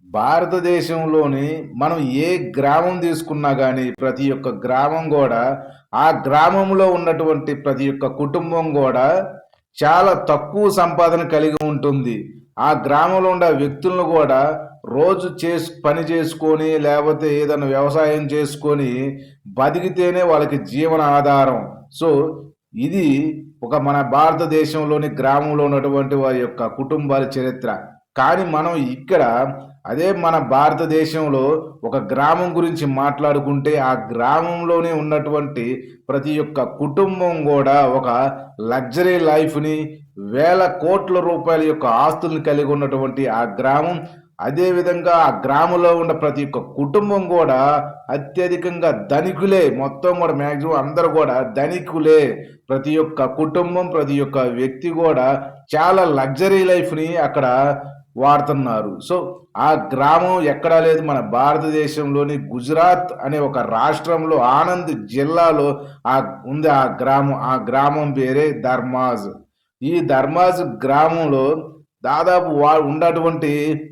భారతదేశంలోని మనం ఏ గ్రామం తీసుకున్నా గానీ, ప్రతి ఒక్క గ్రామం గూడా, ఆ గ్రామంలో ఉన్నటువంటి ప్రతి ఒక్క కుటుంబం గూడా చాలా తక్కువ సంపాదన కలిగి ఉంటుంది. ఆ గ్రామంలో ఉండే వ్యక్తులను గూడా రోజు పని చేసుకొని, లేపోతే ఏదైనా వ్యవసాయం చేసుకొని బతికితేనే వాళ్ళకి జీవన ఆధారం. సో, ఇది ఒక మన భారతదేశంలోని గ్రామంలో ఉన్నటువంటి వారి యొక్క కుటుంబాల చరిత్ర. కానీ మనం ఇక్కడ అదే మన భారతదేశంలో ఒక గ్రామం గురించి మాట్లాడుకుంటే, ఆ గ్రామంలోనే ఉన్నటువంటి ప్రతి ఒక్క కుటుంబం గూడా ఒక లగ్జరీ లైఫ్‌ని, వేల కోట్ల రూపాయల యొక్క ఆస్తుల్ని కలిగి ఉన్నటువంటి ఆ గ్రామం, అదే విధంగా ఆ గ్రామంలో ఉన్న ప్రతి ఒక్క కుటుంబం గూడా అత్యధికంగా ధనికులే. మొత్తం గూడా మాక్సిమం అందరూ గూడా ధనికులే. ప్రతి ఒక్క కుటుంబం, ప్రతి ఒక్క వ్యక్తి గూడా చాలా లగ్జరీ లైఫ్‌ని అక్కడ వాడుతున్నారు. సో, ఆ గ్రామం ఎక్కడా లేదు, మన భారతదేశంలోని గుజరాత్ అనే ఒక రాష్ట్రంలో ఆనంద్ జిల్లాలో ఉంది ఆ గ్రామం. ఆ గ్రామం పేరే ధర్మాజ్. ఈ ధర్మాజ్ గ్రామంలో దాదాపు ఉన్నటువంటి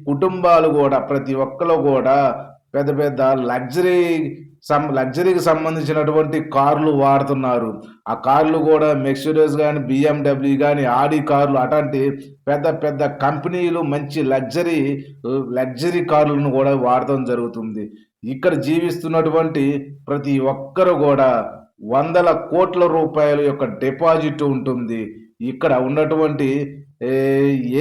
కుటుంబాలు గూడా ప్రతి ఒక్కళ్ళు గూడా పెద్ద పెద్ద లగ్జరీకి సంబంధించినటువంటి కార్లు వాడుతున్నారు. ఆ కార్లు గూడా మెర్సిడెస్ గాని, బిఎండబ్ల్యూ గాని, ఆడి కార్లు అటాంటి పెద్ద పెద్ద కంపెనీలు మంచి లగ్జరీ కార్లను గూడా వాడటం జరుగుతుంది. ఇక్కడ జీవిస్తున్నటువంటి ప్రతి ఒక్కరు గూడా వందల కోట్ల రూపాయల యొక్క డిపాజిట్ ఉంటుంది. ఇక్కడ ఉన్నటువంటి ఏ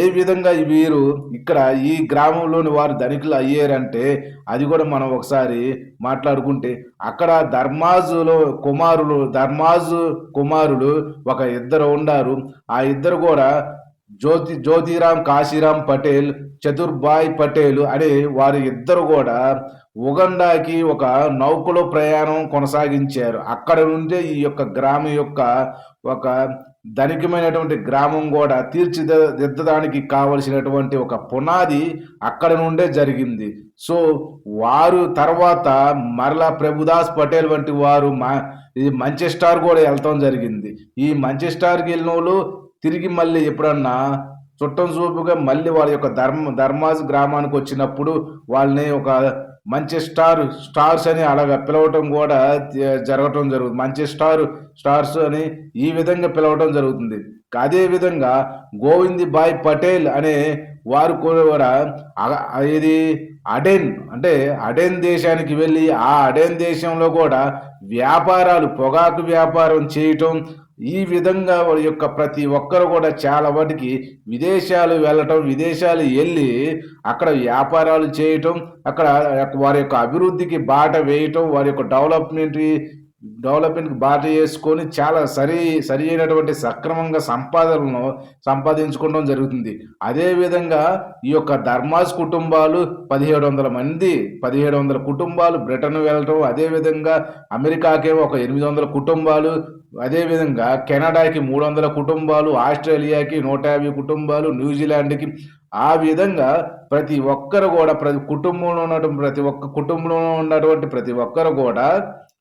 ఏ విధంగా వీరు ఇక్కడ ఈ గ్రామంలోని వారు ధనికులు అయ్యారంటే, అది కూడా మనం ఒకసారి మాట్లాడుకుంటే, అక్కడ ధర్మాజు కుమారులు ఒక ఇద్దరు ఉండారు. ఆ ఇద్దరు కూడా జ్యోతిరామ్ కాశీరామ్ పటేల్, చతుర్భాయ్ పటేల్ అనే వారి ఇద్దరు కూడా ఉగండాకి ఒక నౌకలో ప్రయాణం కొనసాగించారు. అక్కడ నుండే ఈ యొక్క గ్రామం యొక్క ఒక ధనికమైనటువంటి గ్రామం కూడా తీర్చిదిద్దడానికి కావలసినటువంటి ఒక పునాది అక్కడ నుండే జరిగింది. సో, వారు తర్వాత మరలా ప్రభుదాస్ పటేల్ వంటి వారు ఇది మాంచెస్టర్ కూడా వెళ్తాం జరిగింది. ఈ మాంచెస్టర్కి వెళ్ళినోళ్ళు తిరిగి మళ్ళీ ఎప్పుడన్నా చుట్టం చూపుగా మళ్ళీ వాళ్ళ యొక్క ధర్మాజ్ గ్రామానికి వచ్చినప్పుడు వాళ్ళని ఒక స్టార్స్ అని అలాగా పిలవటం కూడా జరగటం జరుగుతుంది. స్టార్స్ అని ఈ విధంగా పిలవటం జరుగుతుంది. అదే విధంగా గోవింద్ భాయ్ పటేల్ అనే వారు కూడా ఇది అడెన్ దేశానికి వెళ్ళి ఆ అడెన్ దేశంలో కూడా పొగాకు వ్యాపారం చేయటం, ఈ విధంగా వారి యొక్క ప్రతి ఒక్కరు కూడా చాలా వాటికి విదేశాలు వెళ్ళటం, విదేశాలు వెళ్ళి అక్కడ వ్యాపారాలు చేయటం, అక్కడ వారి యొక్క అభివృద్ధికి బాట వేయటం, వారి యొక్క డెవలప్మెంట్కి బాట చేసుకొని చాలా సరి అయినటువంటి సక్రమంగా సంపాదనలను సంపాదించుకోవడం జరుగుతుంది. అదేవిధంగా ఈ యొక్క ధర్మాజ్ కుటుంబాలు 1700 కుటుంబాలు బ్రిటన్ వెళ్ళటం, అదేవిధంగా అమెరికాకేమో ఒక 800 కుటుంబాలు, అదేవిధంగా కెనడాకి 300 కుటుంబాలు, ఆస్ట్రేలియాకి 150 కుటుంబాలు, న్యూజిలాండ్కి ఆ విధంగా ప్రతి ఒక్కరు కూడా ప్రతి కుటుంబంలో ఉన్నటువంటి ప్రతి ఒక్కరు కూడా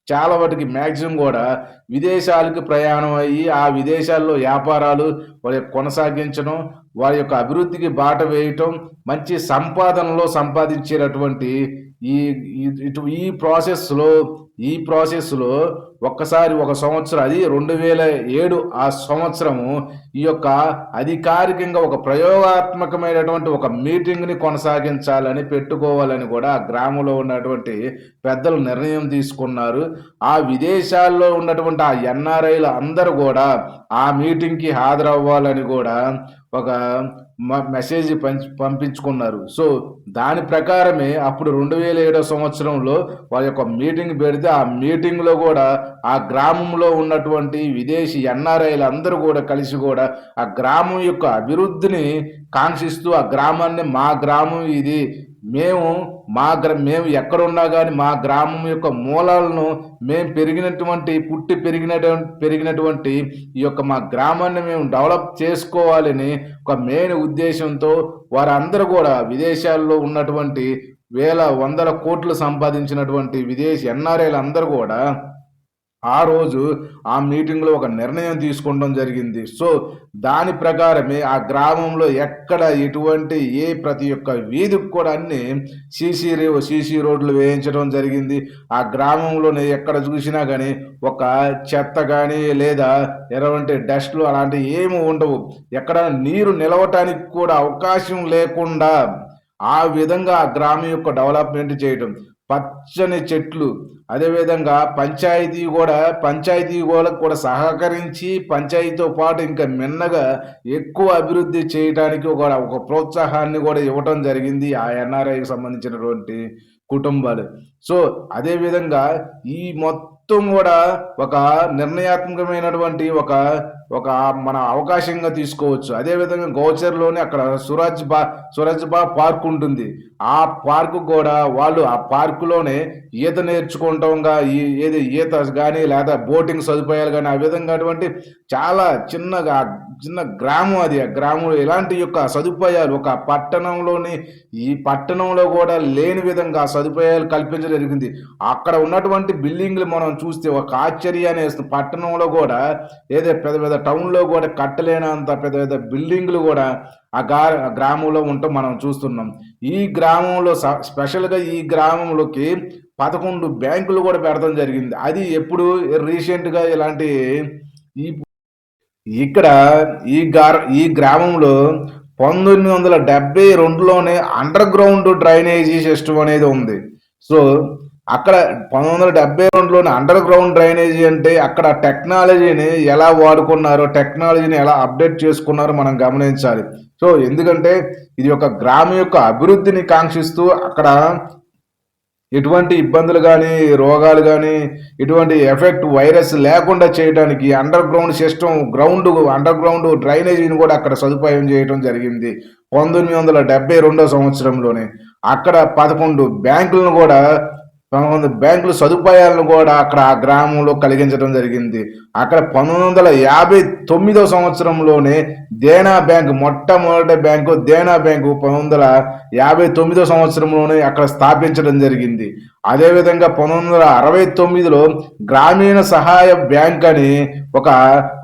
చాలా వాటికి మ్యాక్సిమం కూడా విదేశాలకు ప్రయాణం అయ్యి ఆ విదేశాల్లో వ్యాపారాలు వారి కొనసాగించడం, వారి యొక్క అభివృద్ధికి బాట వేయటం, మంచి సంపాదించేటటువంటి ఈ ప్రాసెస్లో ఒక్కసారి ఒక సంవత్సరం, అది 2007 ఆ సంవత్సరము ఈ యొక్క అధికారికంగా ఒక ప్రయోగాత్మకమైనటువంటి ఒక మీటింగ్ని కొనసాగించాలని పెట్టుకోవాలని కూడా ఆ గ్రామంలో ఉన్నటువంటి పెద్దలు నిర్ణయం తీసుకున్నారు. ఆ విదేశాల్లో ఉన్నటువంటి ఆ ఎన్ఆర్ఐలు అందరూ కూడా ఆ మీటింగ్కి హాజరవ్వాలని కూడా ఒక మెసేజ్ పంపించుకున్నారు. సో, దాని ప్రకారమే అప్పుడు 2007 సంవత్సరంలో వాళ్ళ యొక్క మీటింగ్ పెడితే, ఆ మీటింగ్లో కూడా ఆ గ్రామంలో ఉన్నటువంటి విదేశీ ఎన్ఆర్ఐలు అందరూ కూడా కలిసి కూడా ఆ గ్రామం యొక్క అభివృద్ధిని కాంక్షిస్తూ, ఆ గ్రామాన్ని మా గ్రామం ఇది, మేము ఎక్కడున్నా కానీ మా గ్రామం యొక్క మూలాలను మేము పుట్టి పెరిగినటువంటి ఈ యొక్క మా గ్రామాన్ని మేము డెవలప్ చేసుకోవాలని ఒక మెయిన్ ఉద్దేశంతో వారందరూ కూడా విదేశాల్లో ఉన్నటువంటి వందల కోట్లు సంపాదించినటువంటి విదేశీ ఎన్ఆర్ఐలు అందరూ కూడా ఆ రోజు ఆ మీటింగ్‌లో ఒక నిర్ణయం తీసుకోవడం జరిగింది. సో, దాని ప్రకారమే ఆ గ్రామంలో ఎక్కడ ఎటువంటి ప్రతి ఒక్క వీధికి కూడా అన్నీ సీసీ రోడ్లు వేయించడం జరిగింది. ఆ గ్రామంలోనే ఎక్కడ చూసినా గాని ఒక చెత్త గాని లేదా ఎటువంటి డస్ట్‌లు అలాంటివి ఏమి ఉండవు. ఎక్కడ నీరు నిలవటానికి కూడా అవకాశం లేకుండా ఆ విధంగా ఆ గ్రామం యొక్క డెవలప్‌మెంట్ చేయటం. పచ్చని చెట్లు, అదేవిధంగా పంచాయతీ వాళ్ళకి కూడా సహకరించి పంచాయతీతో పాటు ఇంకా మిన్నగా ఎక్కువ అభివృద్ధి చేయటానికి ఒక ప్రోత్సాహాన్ని కూడా ఇవ్వటం జరిగింది ఆ ఎన్ఆర్ఐకి సంబంధించినటువంటి కుటుంబాలు. సో, అదేవిధంగా ఈ మొత్తం కూడా ఒక నిర్ణయాత్మకమైనటువంటి ఒక ఒక మన అవకాశంగా తీసుకోవచ్చు. అదేవిధంగా గౌచర్‌లోనే అక్కడ సురజ్‌బా పార్క్ ఉంటుంది. ఆ పార్క్ కూడా వాళ్ళు ఆ పార్కులోనే ఈత నేర్చుకుంటంగా ఈత గాని లేదా బోటింగ్ సదుపాయాలు గాని ఆ విధంగా అటువంటి చాలా చిన్న గ్రామం అది. ఆ గ్రామంలో ఇలాంటి యొక్క సదుపాయాలు ఈ పట్టణంలో కూడా లేని విధంగా సదుపాయాలు కల్పించడం జరిగింది. అక్కడ ఉన్నటువంటి బిల్డింగ్‌లు మనం చూస్తే ఒక ఆశ్చర్యాన్ని ఏస్తుంది. పట్టణంలో కూడా పెద్ద పెద్ద టౌన్‌లో కూడా కట్టలేనంత పెద్ద పెద్ద బిల్డింగ్‌లు కూడా గ్రామంలో ఉండటం మనం చూస్తున్నాం. ఈ గ్రామంలో స్పెషల్‌గా ఈ గ్రామంలోకి 11 బ్యాంకులు కూడా పెడతం జరిగింది. అది ఎప్పుడు రీసెంట్‌గా ఇలాంటి ఈ ఇక్కడ ఈ గ్రామంలో 1972లోనే అండర్ గ్రౌండ్ డ్రైనేజీ సిస్టమ్ అనేది ఉంది. సో, అక్కడ 1972లోనే అండర్ గ్రౌండ్ డ్రైనేజీ అంటే అక్కడ టెక్నాలజీని ఎలా వాడుకున్నారో, టెక్నాలజీని ఎలా అప్డేట్ చేసుకున్నారో మనం గమనించాలి. సో, ఎందుకంటే ఇది ఒక గ్రామం యొక్క అభివృద్ధిని కాంక్షిస్తూ అక్కడ ఎటువంటి ఇబ్బందులు కానీ, రోగాలు కానీ, ఎటువంటి వైరస్ లేకుండా చేయడానికి అండర్ గ్రౌండ్ డ్రైనేజీని కూడా అక్కడ సదుపాయం చేయడం జరిగింది 1972 సంవత్సరంలోనే. అక్కడ 11 బ్యాంకులను కూడా బ్యాంకుల సదుపాయాలను కూడా అక్కడ ఆ గ్రామంలో కలిగించడం జరిగింది. అక్కడ 1959 సంవత్సరంలోనే దేనా బ్యాంక్ మొట్టమొదటి బ్యాంకు దేనా బ్యాంకు 1959 సంవత్సరంలోనే అక్కడ స్థాపించడం జరిగింది. అదేవిధంగా 1969లో గ్రామీణ సహాయ బ్యాంక్ అని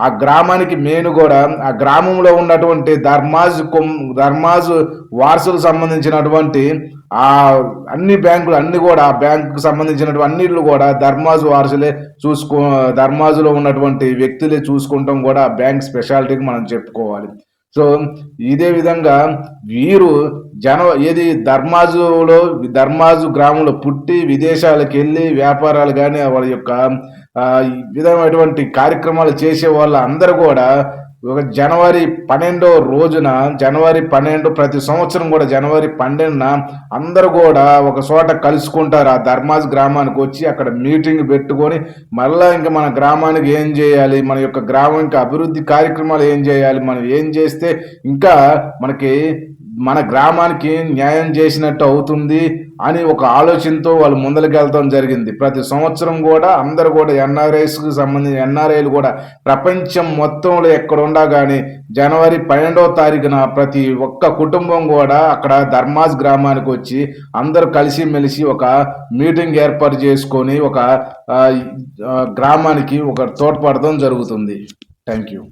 ఆ గ్రామానికి కూడా ఆ గ్రామంలో ఉన్నటువంటి ధర్మాజు వారసులకు సంబంధించినటువంటి ఆ అన్ని బ్యాంకులు అన్ని కూడా ఆ బ్యాంకుకు సంబంధించినటువంటి అన్నిట్లు కూడా ధర్మాజులో ఉన్నటువంటి వ్యక్తులే చూసుకుంటాం కూడా ఆ బ్యాంక్ స్పెషాలిటీకి మనం చెప్పుకోవాలి. సో, ఇదే విధంగా వీరు ధర్మాజు గ్రామంలో పుట్టి విదేశాలకు వెళ్ళి వ్యాపారాలు కానీ వాళ్ళ యొక్క విధమైనటువంటి కార్యక్రమాలు చేసే వాళ్ళ అందరూ కూడా ఒక జనవరి 12 ప్రతి సంవత్సరం కూడా జనవరి 12న అందరూ కూడా ఒక చోట కలుసుకుంటారు. ఆ ధర్మాజ్ గ్రామానికి వచ్చి అక్కడ మీటింగ్ పెట్టుకొని మళ్ళా ఇంకా మన గ్రామానికి ఏం చేయాలి, మన యొక్క గ్రామానికి అభివృద్ధి కార్యక్రమాలు ఏం చేయాలి, మనం ఏం చేస్తే ఇంకా మన గ్రామానికి న్యాయం చేసినట్టు అవుతుంది అని ఒక ఆలోచనతో వాళ్ళు ముందరికి జరిగింది. ప్రతి సంవత్సరం కూడా అందరూ కూడా ఎన్ఆర్ఐలు కూడా ప్రపంచం మొత్తంలో ఎక్కడున్నా కానీ జనవరి 12వ తారీఖున ప్రతి ఒక్క కుటుంబం కూడా అక్కడ ధర్మాజ్ గ్రామానికి వచ్చి అందరూ కలిసిమెలిసి ఒక మీటింగ్ ఏర్పాటు చేసుకొని ఒక గ్రామానికి తోడ్పడడం జరుగుతుంది. Thank you.